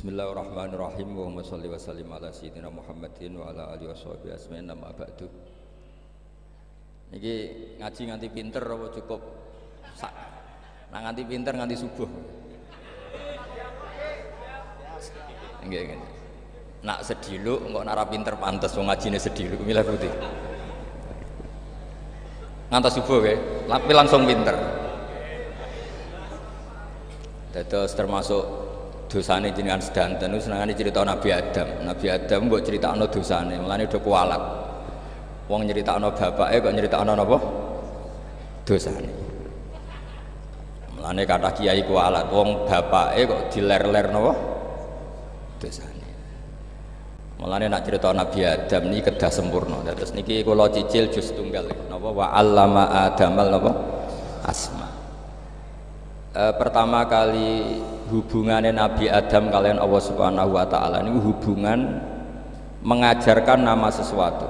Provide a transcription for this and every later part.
Bismillahirrahmanirrahim. Allahumma sholli wa sallim ala sayyidina Muhammadin wa ala alihi washabihi ajmain. Amma ba'du. Niki ngaji nganti pinter apa cukup sak? Nah nganti pinter nganti subuh. Nggih. Nak sediluk engko nak ra pinter pantes wong ngajine sediluk milih putih. Ngantos subuh nggih, tapi langsung pinter. Dados termasuk dosane jenengan sedanten niku senengane cerita Nabi Adam. Nabi Adam mbok critakno dosane, mulane do kualat. Wong nyeritakno bapake kok nyeritakno napa? Dosane. Mulane kathah kiai kualat, wong bapake kok diler-ler napa? Dosane. Mulane nak cerita Nabi Adam niki kedah sempurna. Terus niki kula cicil juz tunggal napa wa 'allama Adamal napa? Asma. Pertama kali hubungannya Nabi Adam kalian Allah Subhanahu wa taala ini hubungan mengajarkan nama sesuatu.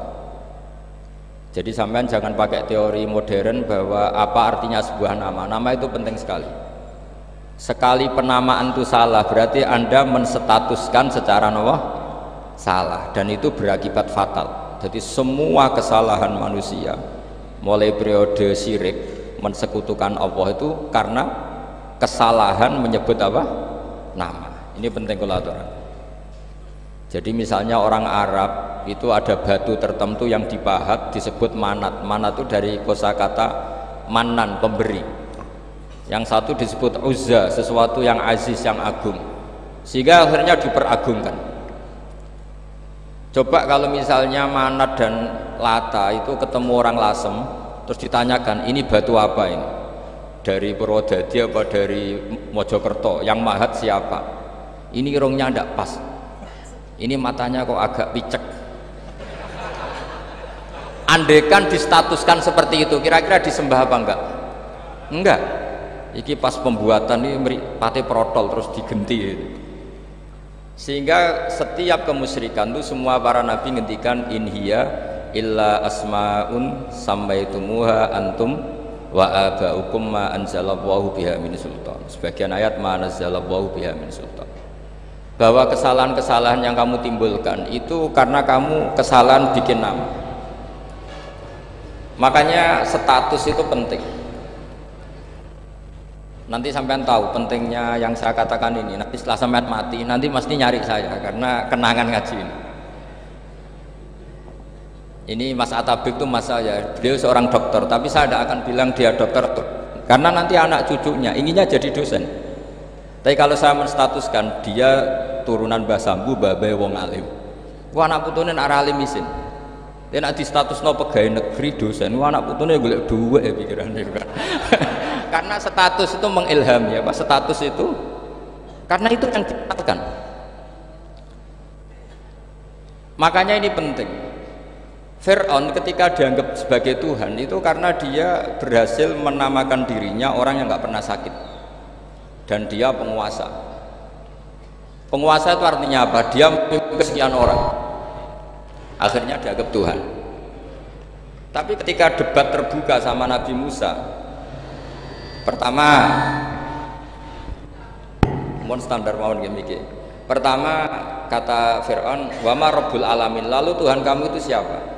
Jadi sampean jangan pakai teori modern bahwa apa artinya sebuah nama. Nama itu penting sekali. Sekali penamaan itu salah berarti Anda menstatuskan secara salah dan itu berakibat fatal. Jadi semua kesalahan manusia mulai periode syirik mensekutukan Allah itu karena kesalahan menyebut apa? Nama. Ini penting kalau aturan. Jadi misalnya orang Arab itu ada batu tertentu yang dipahat disebut manat. Manat itu dari kosakata manan, pemberi. Yang satu disebut uzza, sesuatu yang aziz, yang agung. Sehingga akhirnya diperagungkan. Coba kalau misalnya manat dan lata itu ketemu orang lasem, terus ditanyakan ini batu apa ini? Dari Purwodadi apa dari Mojokerto, yang mahat siapa? Ini irungnya ndak pas, ini matanya kok agak picek. Andekan distatuskan seperti itu, kira-kira disembah apa enggak? Enggak. Iki pas pembuatan ini pate protol terus digenti. Sehingga setiap kemusyrikan itu semua para nabi ngendikan in hiya illa asmaun sammaitumuha antum wa aba'ukum ma anzalallahu biha min sultan. Sebagian ayat ma anzalallahu biha min sultan. Bahwa kesalahan-kesalahan yang kamu timbulkan itu karena kamu kesalahan bikin nama. Makanya status itu penting. Nanti sampean tahu pentingnya yang saya katakan ini. Nanti setelah sampean mati, nanti mesti nyari saya karena kenangan ngaji ini. Ini Mas Atabik itu mas saya, beliau seorang dokter, tapi saya tidak akan bilang dia dokter karena nanti anak cucunya inginnya jadi dosen. Tapi kalau saya menstatuskan dia turunan Mbah Sambu, babai wong alim. Wah anak putune nak alim isin. Dia nak di status no pegawai negeri dosen. Wah anak putune golek duit ya pikirannya kan. Karena status itu mengilhami ya, Pak. Status itu karena itu yang dikatakan. Makanya ini penting. Fir'aun ketika dianggap sebagai Tuhan itu karena dia berhasil menamakan dirinya orang yang nggak pernah sakit dan dia penguasa. Penguasa itu artinya apa? Dia memimpin sekian orang, akhirnya dianggap Tuhan. Tapi ketika debat terbuka sama Nabi Musa, pertama mohon standar mohon gimmick. Pertama kata Fir'aun, wama Rabbul Alamin, lalu Tuhan kamu itu siapa?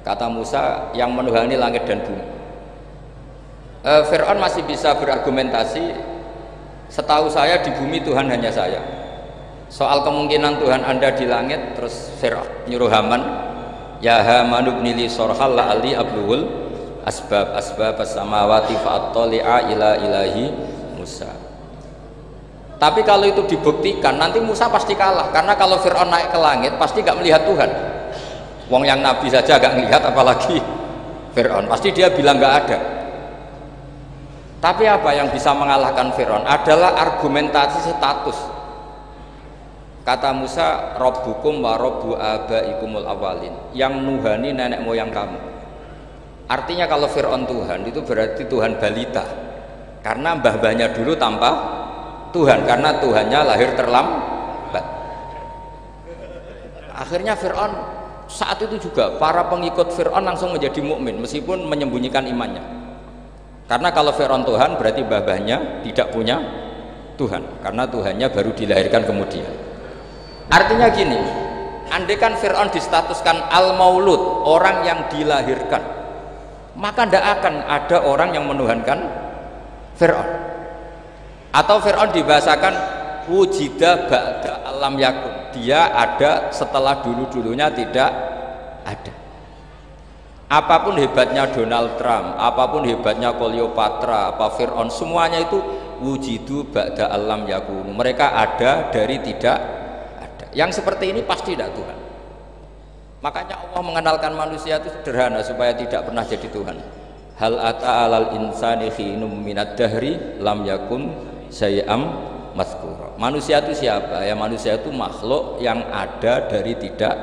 Kata Musa, yang menuhani langit dan bumi. Fir'aun masih bisa berargumentasi, setahu saya di bumi Tuhan hanya saya. Soal kemungkinan Tuhan Anda di langit, terus Fir'aun nyuruh Haman, ya Haman ibnili sorhal la'ali abluhul asbab as-samawati fa'attali'a ila ilahi Musa. Tapi kalau itu dibuktikan, nanti Musa pasti kalah, karena kalau Fir'aun naik ke langit pasti gak melihat Tuhan. Wong yang Nabi saja agak ngelihat apalagi Fir'aun, pasti dia bilang nggak ada. Tapi apa yang bisa mengalahkan Fir'aun adalah argumentasi status. Kata Musa, Rabbukum wa Rabbu abaikumul awalin, yang nuhani nenek moyang kamu. Artinya kalau Fir'aun Tuhan itu berarti Tuhan balita, karena mbah-mbahnya dulu tanpa Tuhan, karena Tuhannya lahir terlambat. Akhirnya Fir'aun saat itu juga para pengikut Fir'aun langsung menjadi mukmin meskipun menyembunyikan imannya. Karena kalau Fir'aun Tuhan berarti mbah-mbahnya tidak punya Tuhan, karena Tuhannya baru dilahirkan kemudian. Artinya gini, andai kan Fir'aun distatuskan al-maulud, orang yang dilahirkan, maka tidak akan ada orang yang menuhankan Fir'aun. Atau Fir'aun dibahasakan wujida ba'da alam yakun, dia ada setelah dulu-dulunya tidak ada. Apapun hebatnya Donald Trump, apapun hebatnya Cleopatra, apa Fir'aun, semuanya itu wujidu ba'da alam yakun, mereka ada dari tidak ada. Yang seperti ini pasti tidak Tuhan. Makanya Allah mengenalkan manusia itu sederhana supaya tidak pernah jadi Tuhan. Hal ata'alal insani khinum minad dahri lam yakun syai'am mazkura. Manusia itu siapa? Ya manusia itu makhluk yang ada dari tidak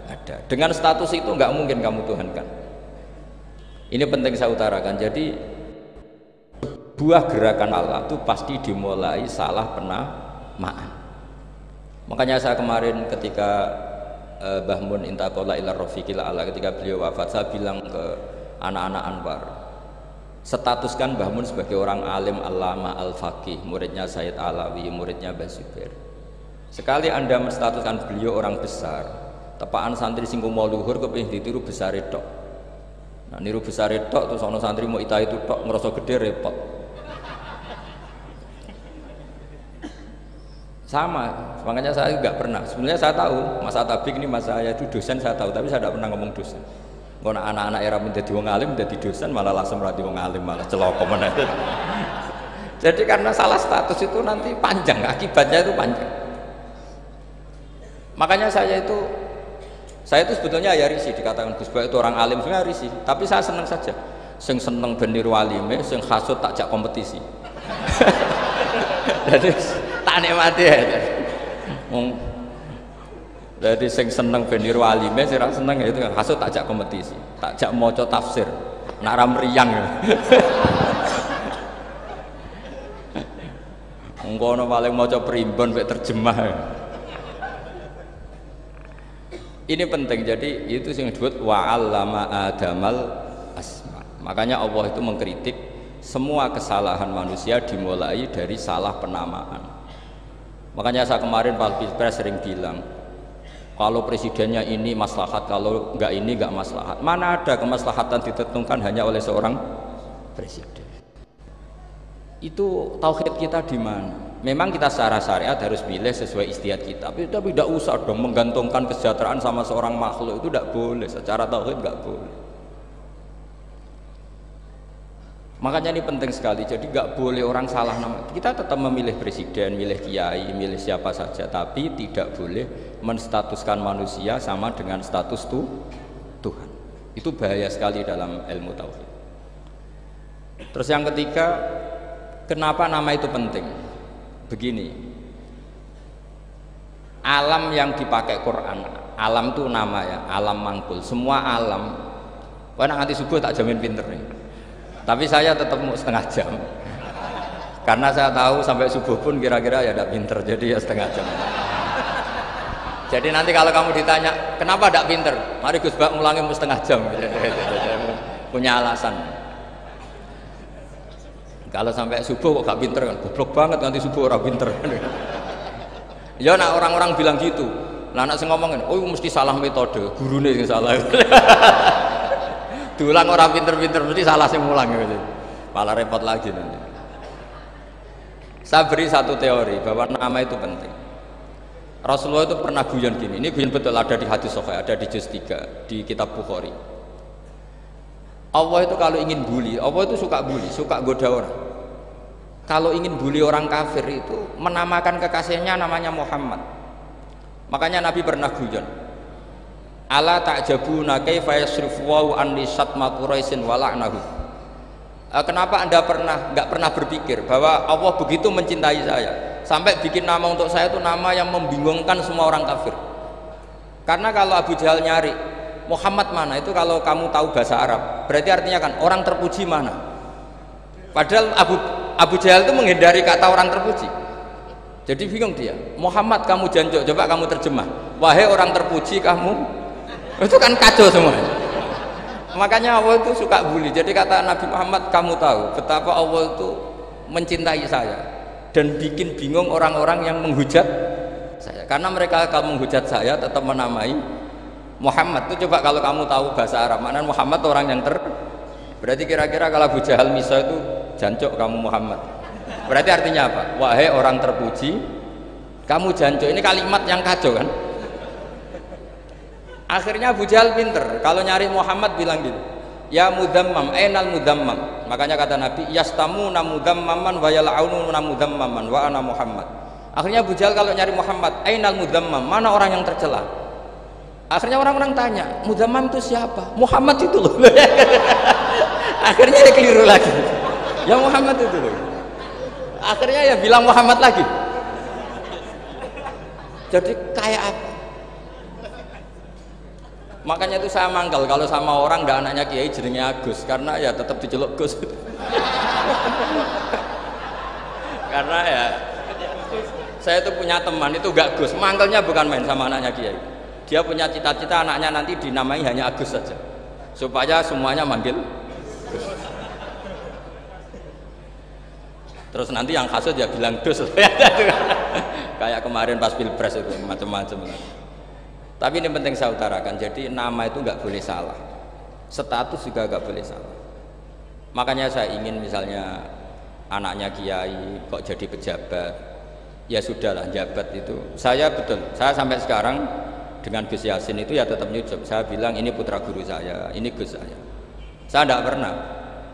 ada. Dengan status itu nggak mungkin kamu tuhankan. Ini penting saya utarakan. Jadi buah gerakan Allah itu pasti dimulai salah penamaan. Makanya saya kemarin ketika Mbah Mun intaqala ila rafiqil a'la, ketika beliau wafat, saya bilang ke anak-anak Anwar, statuskan Mbah Mun sebagai orang alim, alama, al-faqih, muridnya Sayyid Alawi, muridnya Mbah Zubair. Sekali Anda menstatuskan beliau orang besar, tepaan santri sing mau luhur kepengin ditiru besar tok. Nah, niru besar tok terus ana santri mau ita itu tok ngerasa gede repot. Sama, makanya saya nggak pernah. Sebenarnya saya tahu Mas Atabik ini Mas saya itu dosen, saya tahu, tapi saya tidak pernah ngomong dosen. Kalau anak-anak era menjadi wong alim, menjadi dosen malah langsung merati wong alim, malah celoko mana. Jadi karena salah status itu nanti panjang, akibatnya itu panjang. Makanya saya itu sebetulnya ya risih dikatakan Gus Bak itu orang alim, sebenarnya risih. Tapi saya senang saja. Sing seneng beniru alime, sing hasut takjak kompetisi. Jadi tak nikmati ya. Jadi sing seneng beniru alime, sing ra seneng itu hasut takjak kompetisi, takjak maca tafsir, nak ra mriyang. Engko ono paling maca primbon mek terjemah. Ini penting, jadi itu sing disebut wa'allama adamal asma. Makanya Allah itu mengkritik semua kesalahan manusia dimulai dari salah penamaan. Makanya saya kemarin Pak Pilpres sering bilang, kalau presidennya ini maslahat, kalau enggak ini enggak maslahat. Mana ada kemaslahatan ditentukan hanya oleh seorang presiden. Itu tauhid kita di mana? Memang kita secara syariat harus milih sesuai istihad kita, tapi tidak usah dong menggantungkan kesejahteraan sama seorang makhluk, itu tidak boleh, secara tauhid tidak boleh. Makanya ini penting sekali, jadi nggak boleh orang salah nama. Kita tetap memilih presiden, milih kiai, milih siapa saja, tapi tidak boleh menstatuskan manusia sama dengan status Tuhan. Itu bahaya sekali dalam ilmu tauhid. Terus yang ketiga, kenapa nama itu penting? Begini, alam yang dipakai Quran, alam itu nama ya, alam mangkul, semua alam. Wah, nanti subuh tak jamin pinter nih. Tapi saya tetap mau setengah jam, karena saya tahu sampai subuh pun kira-kira ya tidak pinter, jadi ya setengah jam. Jadi nanti kalau kamu ditanya kenapa tidak pinter, mari Gus Bak ngulangi mau setengah jam, punya alasan. Kalau sampai subuh kok gak pinter kan, goblok banget nanti subuh orang pinter. Ya nak orang-orang bilang gitu, lah anak sing ngomongin, oh mesti salah metode, gurune sing salah. Diulang orang pinter-pinter mesti salah sing mulang gitu. Malah repot lagi nanti. Saya beri satu teori bahwa nama itu penting. Rasulullah itu pernah guyon gini, ini guyon betul, ada di hadis sahih, ada di juz 3 di kitab Bukhari. Allah itu kalau ingin bully, Allah itu suka bully, suka goda orang. Kalau ingin bully orang kafir itu menamakan kekasihnya namanya Muhammad. Makanya Nabi pernah guyon, ala ta'jabuna kaifa yasrifu wa an lisatma quraisin wa la'nahu. Kenapa Anda nggak pernah berpikir bahwa Allah begitu mencintai saya sampai bikin nama untuk saya itu nama yang membingungkan semua orang kafir. Karena kalau Abu Jahal nyari Muhammad mana, itu kalau kamu tahu bahasa Arab berarti artinya kan orang terpuji mana. Padahal Abu Jahal itu menghindari kata orang terpuji, jadi bingung dia. Muhammad kamu jancuk, coba kamu terjemah, wahai orang terpuji kamu, itu kan kacau semua. Makanya Allah itu suka bully. Jadi kata Nabi Muhammad, kamu tahu betapa Allah itu mencintai saya dan bikin bingung orang-orang yang menghujat saya. Karena mereka kalau menghujat saya tetap menamai Muhammad. Itu coba kalau kamu tahu bahasa Arab, mana Muhammad orang yang berarti kira-kira kalau Abu Jahal Misa itu jancuk kamu Muhammad. Berarti artinya apa? Wahai orang terpuji, kamu jancuk. Ini kalimat yang kacau kan? Akhirnya Abu Jahal pinter. Kalau nyari Muhammad bilang gitu. Ya mudammam, ainal mudammam. Makanya kata Nabi, yastamuna mudammaman wa yal'aununa mudammaman wa ana Muhammad. Akhirnya Abu Jahal kalau nyari Muhammad, ainal mudammam, mana orang yang tercela? Akhirnya orang-orang tanya, mudammam itu siapa? Muhammad itu loh. Akhirnya dia keliru lagi. Ya Muhammad itu loh. Akhirnya ya bilang Muhammad lagi. Jadi kayak apa? Makanya itu saya mangkal kalau sama orang ndak anaknya Kiai jenenge Agus, karena ya tetap diceluk Gus. Karena ya saya itu punya teman itu gak Gus, mangkalnya bukan main sama anaknya Kiai. Dia punya cita-cita anaknya nanti dinamai hanya Agus saja, supaya semuanya manggil Gus. Terus nanti yang hasut ya bilang Dus. Kayak kemarin pas Pilpres itu macam-macam. Tapi ini penting saya utarakan, jadi nama itu nggak boleh salah, status juga nggak boleh salah. Makanya saya ingin misalnya anaknya Kiai kok jadi pejabat, ya sudahlah jabat itu. Saya betul, saya sampai sekarang dengan Gus Yasin itu ya tetap nyucup. Saya bilang ini putra guru saya, ini Gus saya. Saya tidak pernah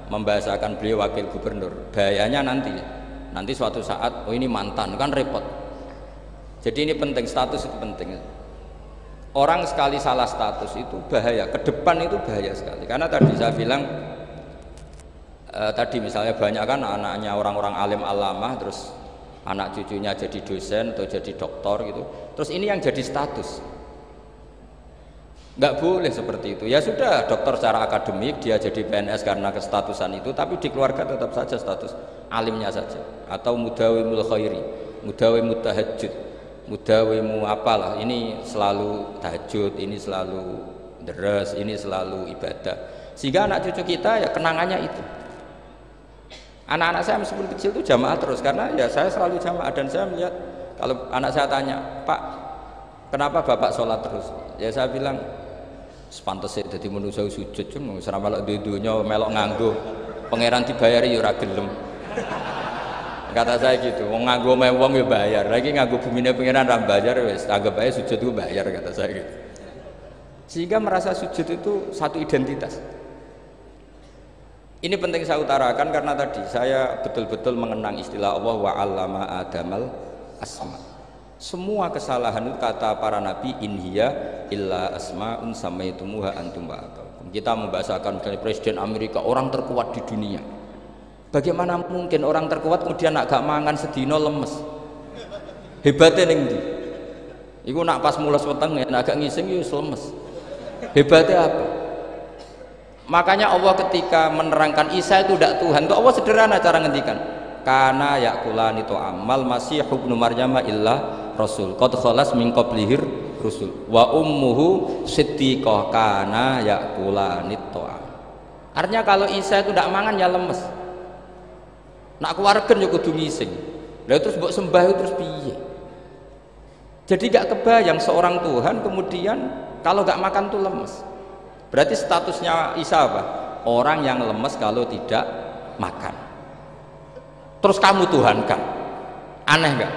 membahasakan beliau wakil gubernur. Bahayanya nanti suatu saat, oh ini mantan, kan repot. Jadi ini penting, status itu penting. Orang sekali salah status itu bahaya, ke depan itu bahaya sekali. Karena tadi saya bilang tadi misalnya banyak kan anaknya orang-orang alim alamah, terus anak cucunya jadi dosen atau jadi doktor gitu. Terus ini yang jadi status. Nggak boleh seperti itu. Ya sudah, dokter secara akademik dia jadi PNS karena kestatusan itu, tapi di keluarga tetap saja status alimnya saja. Atau mudawimul khairi, mudawimut tahajud, mudawimu apalah, ini selalu tahajud, ini selalu deres, ini selalu ibadah, sehingga anak cucu kita ya kenangannya itu. Anak-anak saya meskipun kecil itu jamaah terus, karena ya saya selalu jamaah. Dan saya melihat kalau anak saya tanya, Pak kenapa bapak sholat terus, ya saya bilang sepantesnya jadi manusia sujud, cuma selama melok dunia melok nganggo pangeran dibayari ya ora gelem. Kata saya gitu, wong nganggo mewong ya bayar, lagi nganggo bumine pengiran ra bayar wis anggap aja sujud itu bayar, kata saya gitu. Sehingga merasa sujud itu satu identitas. Ini penting saya utarakan karena tadi saya betul-betul mengenang istilah Allah wa 'allama Adamal asma. Semua kesalahan itu kata para nabi in hiya illa asmaun samaitumuha antum wa abaukum. Kita membahasakan dari presiden Amerika orang terkuat di dunia. Bagaimana mungkin orang terkuat kemudian agak mangan sedino lemes? Hebatnya ning ndi? Iku nak pas mules weteng ya agak ngising ya lemes. Hebatnya apa? Makanya Allah ketika menerangkan Isa itu tidak Tuhan, itu Allah sederhana cara ngendikan. Kana yakulani amal masih ibnu Maryam illa rasul. Qad khalas min qablihir rusul. Wa ummuhu siddiqah kana yakulani ta'am. Artinya kalau Isa itu tidak mangan ya lemes. Nak keluargen ya kudu ngising. Lah terus mbok sembah terus piye? Jadi gak kebayang seorang Tuhan kemudian kalau gak makan tuh lemes. Berarti statusnya Isa apa? Orang yang lemes kalau tidak makan. Terus kamu Tuhan kan? Aneh gak?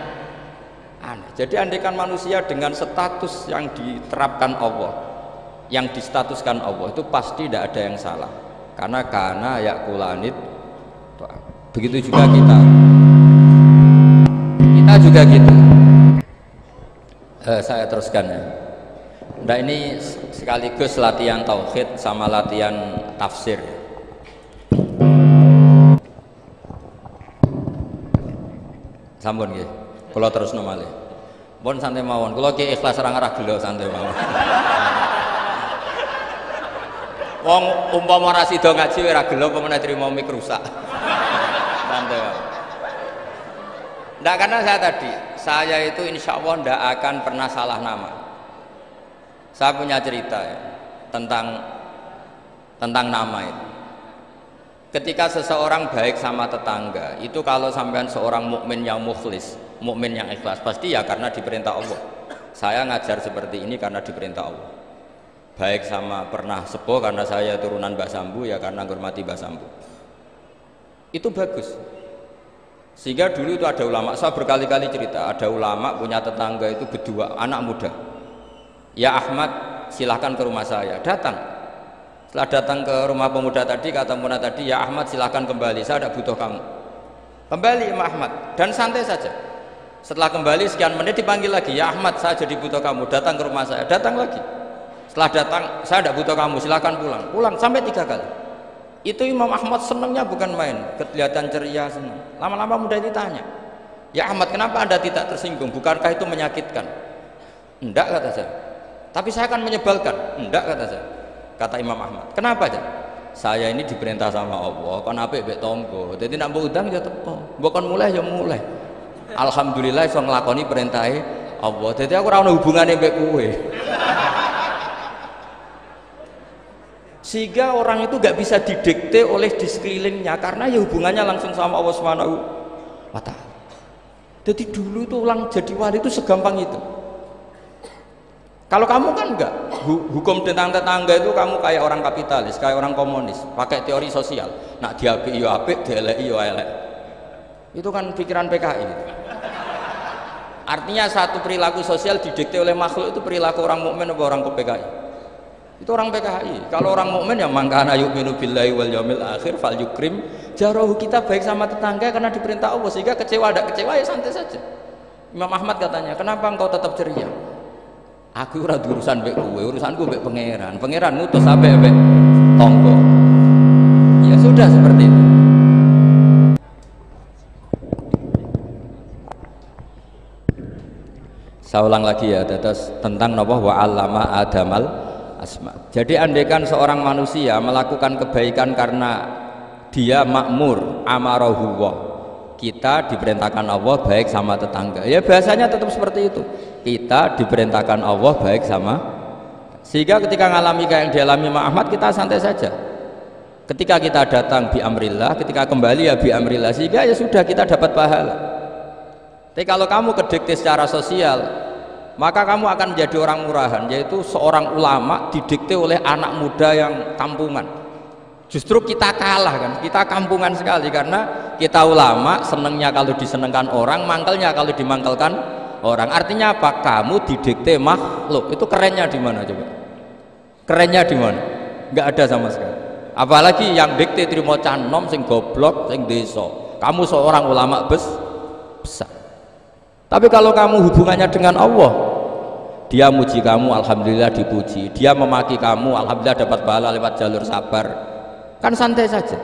Aneh. Jadi andaikan manusia dengan status yang diterapkan Allah, yang distatuskan Allah, itu pasti tidak ada yang salah. Karena yakulanit. Begitu juga kita juga gitu. Saya teruskan ya. Nah ini sekaligus latihan tauhid sama latihan tafsir. Sampun nggih. Kula terusno malih. Pun santai mawon. Kula ki ikhlas ora ngarah gelo santai mawon. Wong umpama ora sida ngaji ora gelo apa meneh trimo mik rusak. Santai. Nggak, karena saya itu insya Allah nggak akan pernah salah nama. Saya punya cerita ya, tentang nama itu. Ketika seseorang baik sama tetangga, itu kalau sampean seorang mukmin yang mukhlis, mukmin yang ikhlas? Pasti ya karena diperintah Allah. Saya ngajar seperti ini karena diperintah Allah. Baik sama pernah sepuh karena saya turunan Mbak Sambu, ya karena menghormati Mbak Sambu. Itu bagus. Sehingga dulu itu ada ulama, saya berkali-kali cerita, ada ulama punya tetangga itu berdua anak muda. Ya Ahmad, silahkan ke rumah saya. Datang. Setelah datang ke rumah pemuda tadi, kata pemuda tadi, ya Ahmad silahkan kembali, saya tidak butuh kamu. Kembali Imam Ahmad dan santai saja. Setelah kembali sekian menit dipanggil lagi, ya Ahmad saya jadi butuh kamu, datang ke rumah saya. Datang lagi. Setelah datang, saya tidak butuh kamu, silahkan pulang. Pulang sampai 3 kali. Itu Imam Ahmad senangnya bukan main, kelihatan ceria senang. Lama-lama mudah ditanya, ya Ahmad kenapa anda tidak tersinggung, bukankah itu menyakitkan? Enggak kata saya, tapi saya akan menyebalkan. Enggak kata saya. Kata Imam Ahmad, kenapa aja? Saya ini diperintah sama Allah, kan apik mbek tangga, jadi nak mbok udang ya teko, mbok kon mulai ya mulai. Alhamdulillah iso nglakoni perintahe Allah, jadi aku ora ono hubungane mbek kowe. Sehingga orang itu gak bisa didikte oleh di sekelilingnya karena ya hubungannya langsung sama Allah Subhanahu wa Ta'ala. Jadi dulu itu orang jadi wali itu segampang itu. Kalau kamu kan enggak, hukum tentang tetangga itu kamu kayak orang kapitalis, kayak orang komunis, pakai teori sosial. Nak diapik yo apik, dieleki yo elek. Itu kan pikiran PKI. Artinya satu perilaku sosial didikte oleh makhluk itu perilaku orang mukmin atau orang PKI. Itu orang PKI. Kalau orang mukmin ya mangkana yu'minu billahi wal yaumil akhir fal yukrim jarahu. Kita baik sama tetangga karena diperintah Allah, sehingga kecewa ada kecewa ya santai saja. Imam Ahmad katanya, kenapa engkau tetap ceria? Aku ora urusan mbek kowe, urusanku mbek pangeran. Pangeran ngutus sampai mbek tonggo. Ya sudah seperti itu. Saya ulang lagi ya, terus tentang napa wa 'allama adamal asma. Jadi andaikan seorang manusia melakukan kebaikan karena dia makmur, amarahullah, kita diperintahkan Allah baik sama tetangga, ya bahasanya tetap seperti itu, kita diperintahkan Allah baik sama. Sehingga ketika ngalami kayak yang dialami Ahmad, kita santai saja. Ketika kita datang bi amrillah, ketika kembali ya bi amrillah, sehingga ya sudah kita dapat pahala. Tapi kalau kamu kedikte secara sosial, maka kamu akan menjadi orang murahan, yaitu seorang ulama didikte oleh anak muda yang kampungan. Justru kita kalah kan, kita kampungan sekali karena kita ulama senengnya kalau disenengkan orang, mangkelnya kalau dimangkelkan orang. Artinya apa? Kamu didikte makhluk. Itu kerennya di mana coba? Kerennya di mana? Nggak ada sama sekali. Apalagi yang dikte trimo canom sing goblok sing desa. Kamu seorang ulama besar. Tapi kalau kamu hubungannya dengan Allah, dia muji kamu, alhamdulillah dipuji. Dia memaki kamu, alhamdulillah dapat pahala lewat jalur sabar. Kan santai saja.